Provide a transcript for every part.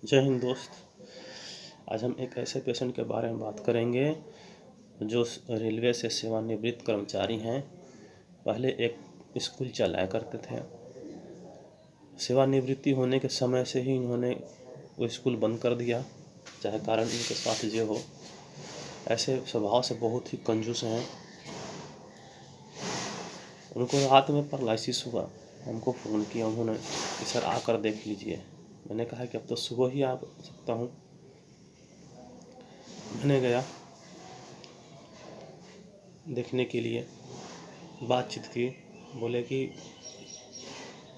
जय हिंद दोस्त। आज हम एक ऐसे पेशेंट के बारे में बात करेंगे जो रेलवे से सेवानिवृत्त कर्मचारी हैं। पहले एक स्कूल चलाया करते थे। सेवानिवृत्ति होने के समय से ही इन्होंने वो स्कूल बंद कर दिया, चाहे कारण इनके साथ जो हो। ऐसे स्वभाव से बहुत ही कंजूस हैं। उनको रात में पैरालिसिस हुआ, हमको फ़ोन किया उन्होंने कि सर आकर देख लीजिए। मैंने कहा कि अब तो सुबह ही आ सकता हूँ। मैंने गया देखने के लिए, बातचीत की। बोले कि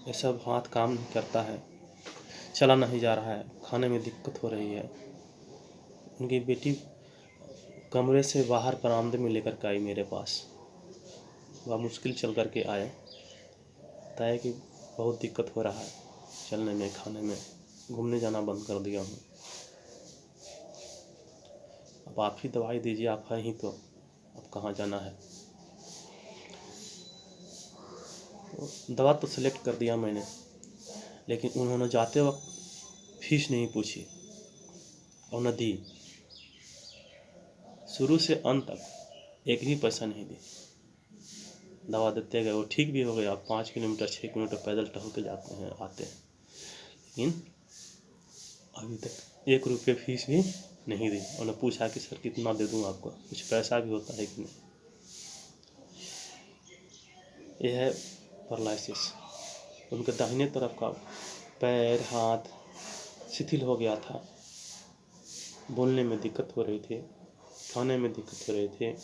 ये सब हाथ काम नहीं करता है, चला नहीं जा रहा है, खाने में दिक्कत हो रही है। उनकी बेटी कमरे से बाहर बरामदे में लेकर के आई मेरे पास। वह मुश्किल चल कर के आए, बताया कि बहुत दिक्कत हो रहा है चलने में, खाने में, घूमने जाना बंद कर दिया हूँ। अब आप ही दवाई दीजिए, आप हैं ही तो, अब कहाँ जाना है। दवा तो सिलेक्ट कर दिया मैंने, लेकिन उन्होंने जाते वक्त फीस नहीं पूछी और न दी। शुरू से अंत तक एक भी पैसा नहीं दी। दवा देते गए, वो ठीक भी हो गया। 5 किलोमीटर 6 किलोमीटर पैदल टहल के जाते हैं, आते हैं, लेकिन अभी तक 1 रुपये फीस भी नहीं दी। उन्होंने पूछा कि सर कितना दे दूँ आपको, कुछ पैसा भी होता है कि नहीं। यह है पैरालिसिस। उनके दाहिने तरफ का पैर हाथ शिथिल हो गया था, बोलने में दिक्कत हो रही थी, खाने में दिक्कत हो रही थी।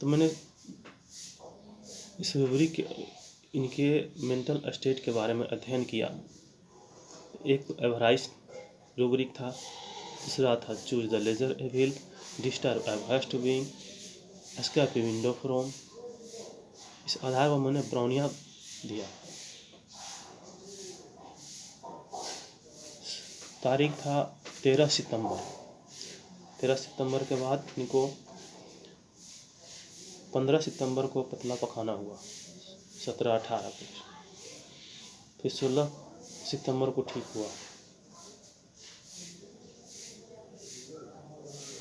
तो मैंने इस रूबरी के इनके मेंटल स्टेट के बारे में अध्ययन किया। एक तो एवराइज रूबरिक था, दूसरा था choose the lesser evil, disturb Everest to being, escape window from. इस आधार पर मैंने ब्राउनिया दिया। तारीख था 13 सितंबर। 13 सितंबर के बाद इनको 15 सितंबर को पतला पखाना हुआ, 17 18 को, फिर 16 सितंबर को ठीक हुआ।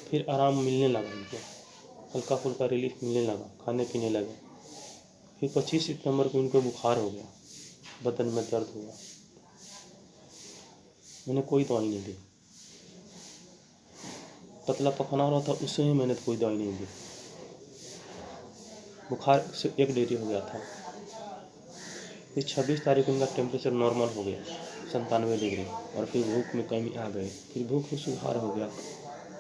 फिर आराम मिलने लगा, इनको हल्का फुल्का रिलीफ मिलने लगा, खाने पीने लगे। फिर 25 सितंबर को इनको बुखार हो गया, बदन में दर्द हुआ। मैंने कोई दवाई नहीं दी। पतला पखाना हो रहा था, उससे ही मैंने कोई दवाई नहीं दी। बुखार से 1 डिग्री हो गया था। फिर 26 तारीख को इनका टेम्परेचर नॉर्मल हो गया, 97 डिग्री। और फिर भूख में कमी आ गई, फिर भूख में सुधार हो गया।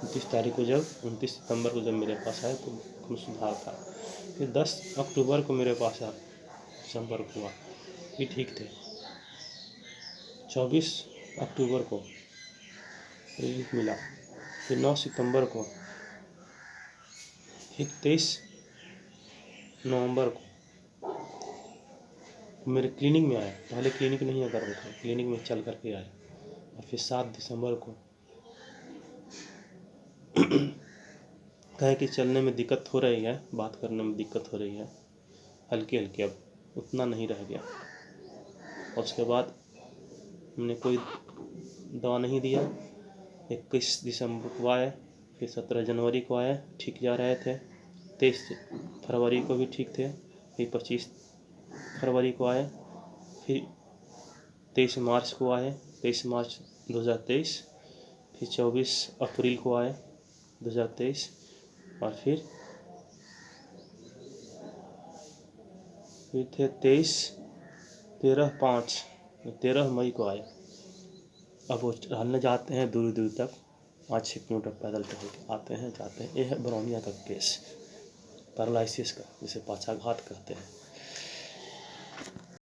29 तारीख को जब 29 सितंबर को जब मेरे पास आए तो भूख में सुधार था। फिर 10 अक्टूबर को मेरे पास संपर्क हुआ, ये ठीक थे। 24 अक्टूबर को रिलीफ मिला। फिर 9 सितंबर को, फिर 23 नवंबर को मेरे क्लिनिक में आया। पहले क्लिनिक नहीं कर रहे थे, क्लिनिक में चल करके आए। और फिर 7 दिसंबर को कहे कि चलने में दिक्कत हो रही है, बात करने में दिक्कत हो रही है, हल्की हल्की, अब उतना नहीं रह गया। और उसके बाद हमने कोई दवा नहीं दिया। 21 दिसंबर को आए, फिर 17 जनवरी को आए, ठीक जा रहे थे। 23 फरवरी को भी ठीक थे। फिर 25 फरवरी को आए, फिर 23 मार्च को आए, 23 मार्च 2023। फिर 24 अप्रैल को आए 2023। और फिर थे 13 मई को आए। अब वो टहलने जाते हैं दूर दूर तक, 5-6 किलोमीटर पैदल टहल के आते हैं, जाते हैं। यह है ब्राउनिया का केस, पैरालिसिस का, जिसे पाछाघात कहते हैं।